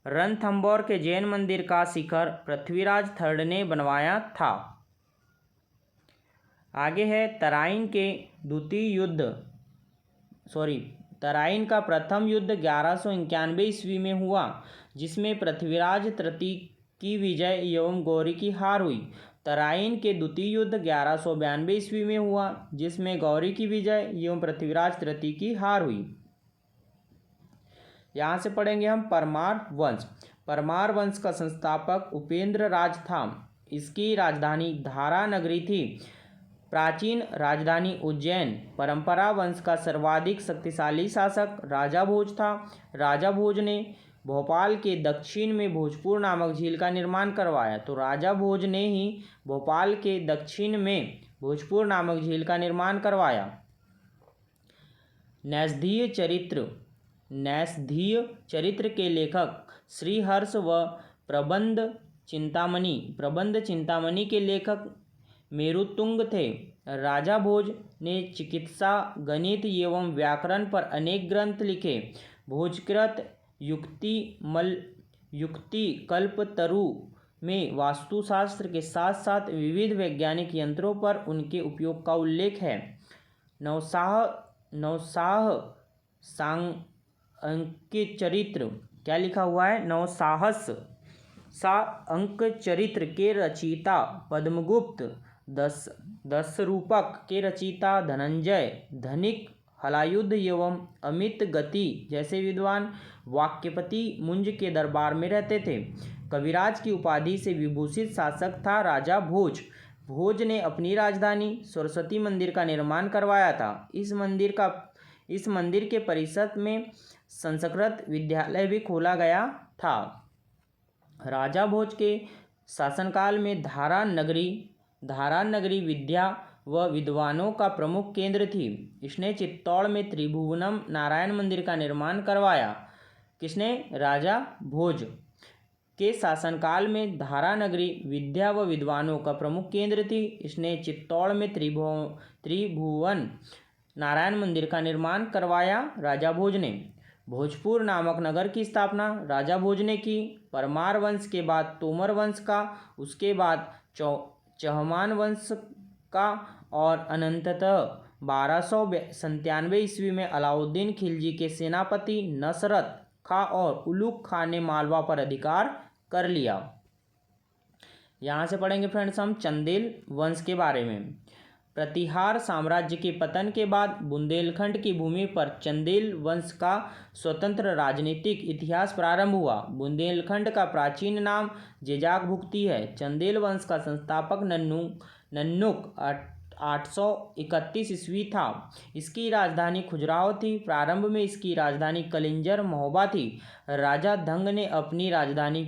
रणथंभौर के जैन मंदिर का शिखर पृथ्वीराज थर्ड ने बनवाया था। आगे है तराइन का प्रथम युद्ध 1191 ईस्वी में हुआ, जिसमें पृथ्वीराज तृतीय की विजय एवं गौरी की हार हुई। तराइन के द्वितीय युद्ध 1192 ईस्वी में हुआ, जिसमें गौरी की विजय एवं पृथ्वीराज तृतीय की हार हुई। यहाँ से पढ़ेंगे हम परमार वंश। परमार वंश का संस्थापक उपेंद्र राज था। इसकी राजधानी धारा नगरी थी। प्राचीन राजधानी उज्जैन। परंपरा वंश का सर्वाधिक शक्तिशाली शासक राजा भोज था। राजा भोज ने भोपाल के दक्षिण में भोजपुर नामक झील का निर्माण करवाया। तो राजा भोज ने ही भोपाल के दक्षिण में भोजपुर नामक झील का निर्माण करवाया। नैषधीय चरित्र के लेखक श्रीहर्ष व प्रबंध चिंतामणि के लेखक मेरुतुंग थे। राजा भोज ने चिकित्सा, गणित एवं व्याकरण पर अनेक ग्रंथ लिखे। भोजकृत युक्ति कल्पतरु में वास्तुशास्त्र के साथ साथ विविध वैज्ञानिक यंत्रों पर उनके उपयोग का उल्लेख है। नवसाह अंकचरित्र क्या लिखा हुआ है? नवसाहस अंक चरित्र के रचयिता पद्मगुप्त, दशरूपक के रचयिता धनंजय, धनिक, हलायुध एवं अमित गति जैसे विद्वान वाक्यपति मुंज के दरबार में रहते थे। कविराज की उपाधि से विभूषित शासक था राजा भोज। भोज ने अपनी राजधानी सरस्वती मंदिर का निर्माण करवाया था। इस मंदिर के परिसर में संस्कृत विद्यालय भी खोला गया था। राजा भोज के शासनकाल में धारा नगरी विद्या व विद्वानों का प्रमुख केंद्र थी। इसने चित्तौड़ में त्रिभुवनम नारायण मंदिर का निर्माण करवाया। किसने? राजा भोज के शासनकाल में धारा नगरी विद्या व विद्वानों का प्रमुख केंद्र थी। इसने चित्तौड़ में त्रिभुवन नारायण मंदिर का निर्माण करवाया राजा भोज ने। भोजपुर नामक नगर की स्थापना राजा भोज ने की। परमार वंश के बाद तोमर वंश का, उसके बाद चौहान वंश का और अनंततः 1297 ईस्वी में अलाउद्दीन खिलजी के सेनापति नसरत खां और उलुग खां ने मालवा पर अधिकार कर लिया। यहाँ से पढ़ेंगे फ्रेंड्स हम चंदेल वंश के बारे में। प्रतिहार साम्राज्य के पतन के बाद बुंदेलखंड की भूमि पर चंदेल वंश का स्वतंत्र राजनीतिक इतिहास प्रारंभ हुआ। बुंदेलखंड का प्राचीन नाम जेजाक भुक्ती है। चंदेल वंश का संस्थापक नन्नुक 831 ईस्वी था। इसकी राजधानी खजुराहो थी। प्रारंभ में इसकी राजधानी कलिंजर महोबा थी। राजा धंग ने अपनी राजधानी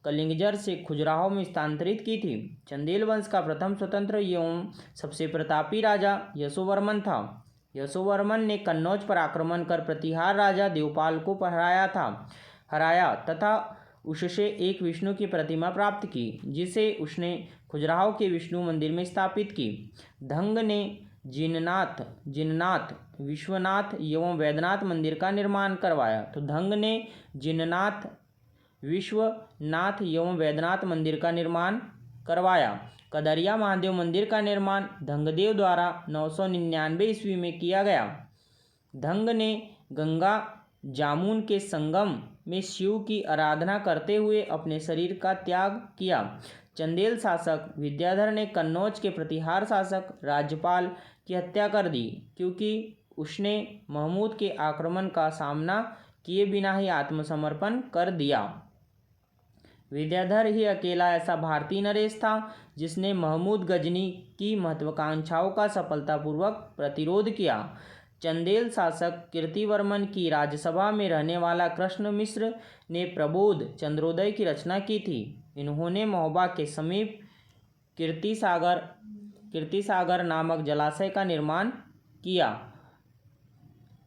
कलिंगजर से खजुराहो में स्थानांतरित की थी। चंदेल वंश का प्रथम स्वतंत्र एवं सबसे प्रतापी राजा यशोवर्मन था। यशोवर्मन ने कन्नौज पर आक्रमण कर प्रतिहार राजा देवपाल को हराया तथा उससे एक विष्णु की प्रतिमा प्राप्त की, जिसे उसने खजुराहो के विष्णु मंदिर में स्थापित की। धंग ने जिननाथ, विश्वनाथ एवं वैद्यनाथ मंदिर का निर्माण करवाया। तो धंग ने जिननाथ, विश्वनाथ एवं वैद्यनाथ मंदिर का निर्माण करवाया। कदरिया महादेव मंदिर का निर्माण धंगदेव द्वारा 999 ईस्वी में किया गया। धंग ने गंगा जामुन के संगम में शिव की आराधना करते हुए अपने शरीर का त्याग किया। चंदेल शासक विद्याधर ने कन्नौज के प्रतिहार शासक राज्यपाल की हत्या कर दी, क्योंकि उसने महमूद के आक्रमण का सामना किए बिना ही आत्मसमर्पण कर दिया। विद्याधर ही अकेला ऐसा भारतीय नरेश था जिसने महमूद गजनी की महत्वाकांक्षाओं का सफलतापूर्वक प्रतिरोध किया। चंदेल शासक कीर्तिवर्मन की राज्यसभा में रहने वाला कृष्ण मिश्र ने प्रबोध चंद्रोदय की रचना की थी। इन्होंने महोबा के समीप कीर्तिसागर नामक जलाशय का निर्माण किया।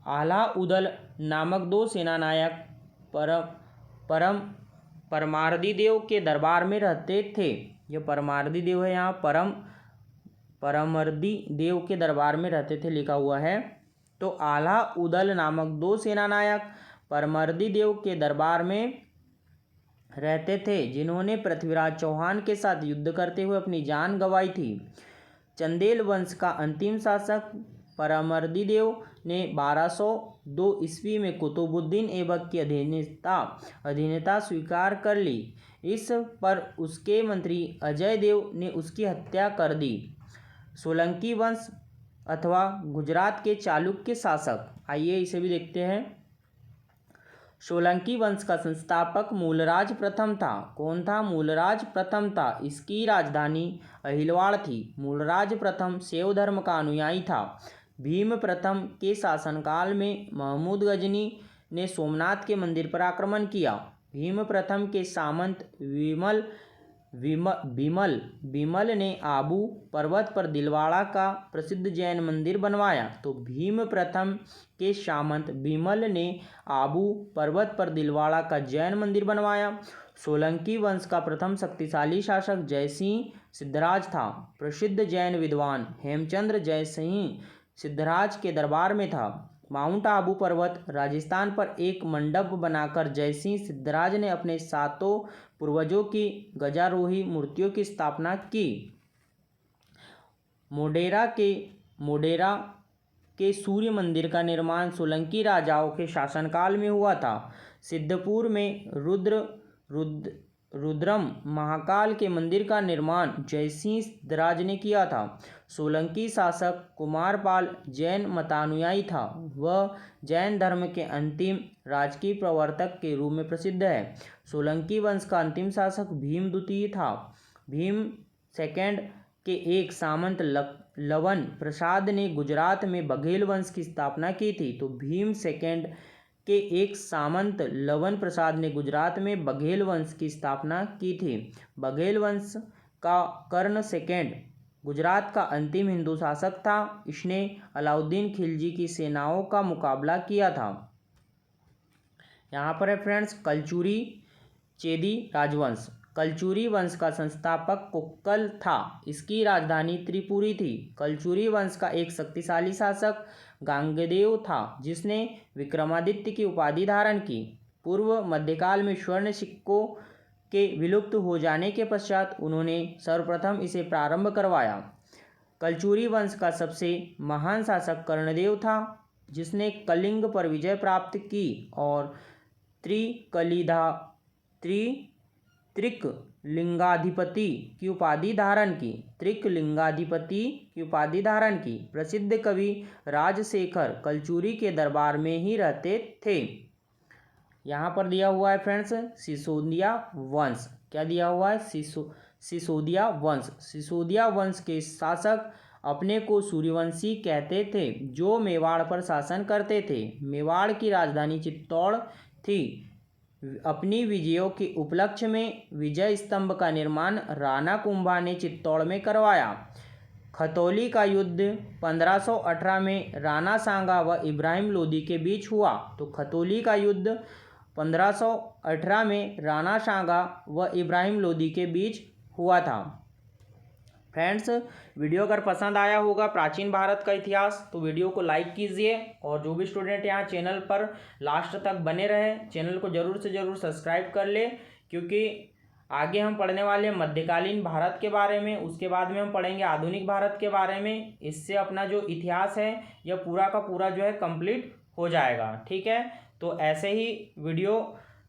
आल्हा उदल नामक 2 सेनानायक परमार्दी देव के दरबार में रहते थे। यह परमार्दी देव है, यहाँ परमर्दी देव के दरबार में रहते थे लिखा हुआ है। तो आल्हा उदल नामक 2 सेनानायक परमर्दी देव के दरबार में रहते थे, जिन्होंने पृथ्वीराज चौहान के साथ युद्ध करते हुए अपनी जान गंवाई थी। चंदेल वंश का अंतिम शासक परमर्दी देव ने 1202 ईस्वी में कुतुबुद्दीन ऐबक की अधीनता स्वीकार कर ली। इस पर उसके मंत्री अजय देव ने उसकी हत्या कर दी। सोलंकी वंश अथवा गुजरात के चालुक्य शासक, आइए इसे भी देखते हैं। सोलंकी वंश का संस्थापक मूलराज प्रथम था। कौन था? मूलराज प्रथम था। इसकी राजधानी अहिलवाड़ थी। मूलराज प्रथम शैव धर्म का अनुयायी था। भीम प्रथम के शासनकाल में महमूद गजनी ने सोमनाथ के मंदिर पर आक्रमण किया। भीम प्रथम के सामंत विमल ने आबू पर्वत पर दिलवाड़ा का प्रसिद्ध जैन मंदिर बनवाया। तो भीम प्रथम के सामंत विमल ने आबू पर्वत पर दिलवाड़ा का जैन मंदिर बनवाया। सोलंकी वंश का प्रथम शक्तिशाली शासक जयसिंह सिद्धराज था। प्रसिद्ध जैन विद्वान हेमचंद्र जयसिंह सिद्धराज के दरबार में था। माउंट आबू पर्वत राजस्थान पर एक मंडप बनाकर जयसिंह सिद्धराज ने अपने 7 पूर्वजों की गजारोही मूर्तियों की स्थापना की। मोढेरा के सूर्य मंदिर का निर्माण सोलंकी राजाओं के शासनकाल में हुआ था। सिद्धपुर में रुद्रम महाकाल के मंदिर का निर्माण जयसिंह सिद्धराज ने किया था। सोलंकी शासक कुमारपाल जैन मतानुयायी था। वह जैन धर्म के अंतिम राजकीय प्रवर्तक के रूप में प्रसिद्ध है। सोलंकी वंश का अंतिम शासक भीम द्वितीय था। भीम सेकंड के एक सामंत लवन प्रसाद ने गुजरात में बघेल वंश की स्थापना की थी। तो भीम सेकंड के एक सामंत लवन प्रसाद ने गुजरात में बघेल वंश की स्थापना की थी। बघेल वंश का कर्ण सेकंड गुजरात का अंतिम हिंदू शासक था। इसने अलाउद्दीन खिलजी की सेनाओं का मुकाबला किया था। यहाँ पर है फ्रेंड्स कलचुरी चेदी राजवंश। कलचुरी वंश का संस्थापक कुक्कल था। इसकी राजधानी त्रिपुरी थी। कलचुरी वंश का एक शक्तिशाली शासक गांगेय था, जिसने विक्रमादित्य की उपाधि धारण की। पूर्व मध्यकाल में स्वर्ण सिक्कों के विलुप्त हो जाने के पश्चात उन्होंने सर्वप्रथम इसे प्रारंभ करवाया। कलचुरी वंश का सबसे महान शासक कर्णदेव था, जिसने कलिंग पर विजय प्राप्त की और त्रिकलिंगाधिपति की उपाधि धारण की। प्रसिद्ध कवि राजशेखर कलचुरी के दरबार में ही रहते थे। यहाँ पर दिया हुआ है फ्रेंड्स सिसोदिया वंश। क्या दिया हुआ है? सिसोदिया वंश। सिसोदिया वंश के शासक अपने को सूर्यवंशी कहते थे, जो मेवाड़ पर शासन करते थे। मेवाड़ की राजधानी चित्तौड़ थी। अपनी विजयों के उपलक्ष्य में विजय स्तंभ का निर्माण राणा कुंभा ने चित्तौड़ में करवाया। खतौली का युद्ध 1518 में राणा सांगा व इब्राहिम लोदी के बीच हुआ। तो खतौली का युद्ध 1518 में राणा सांगा व इब्राहिम लोदी के बीच हुआ था। फ्रेंड्स, वीडियो अगर पसंद आया होगा प्राचीन भारत का इतिहास तो वीडियो को लाइक कीजिए, और जो भी स्टूडेंट यहाँ चैनल पर लास्ट तक बने रहे चैनल को ज़रूर से ज़रूर सब्सक्राइब कर ले, क्योंकि आगे हम पढ़ने वाले मध्यकालीन भारत के बारे में, उसके बाद में हम पढ़ेंगे आधुनिक भारत के बारे में। इससे अपना जो इतिहास है यह पूरा का पूरा जो है कंप्लीट हो जाएगा। ठीक है, तो ऐसे ही वीडियो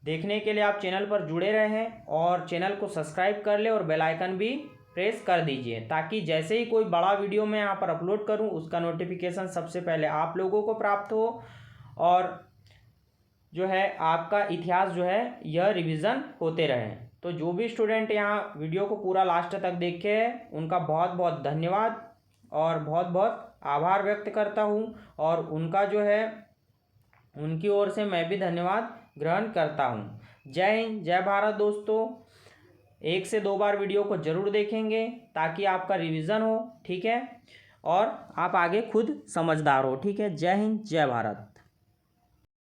देखने के लिए आप चैनल पर जुड़े रहें और चैनल को सब्सक्राइब कर ले और बेल आइकन भी प्रेस कर दीजिए, ताकि जैसे ही कोई बड़ा वीडियो मैं यहाँ पर अपलोड करूँ उसका नोटिफिकेशन सबसे पहले आप लोगों को प्राप्त हो, और जो है आपका इतिहास जो है यह रिवीजन होते रहे। तो जो भी स्टूडेंट यहाँ वीडियो को पूरा लास्ट तक देखे हैं उनका बहुत बहुत धन्यवाद और बहुत बहुत आभार व्यक्त करता हूँ, और उनका जो है उनकी ओर से मैं भी धन्यवाद ग्रहण करता हूँ। जय हिंद, जय भारत दोस्तों। 1 से 2 बार वीडियो को ज़रूर देखेंगे ताकि आपका रिवीजन हो, ठीक है, और आप आगे खुद समझदार हो। ठीक है, जय हिंद, जय भारत।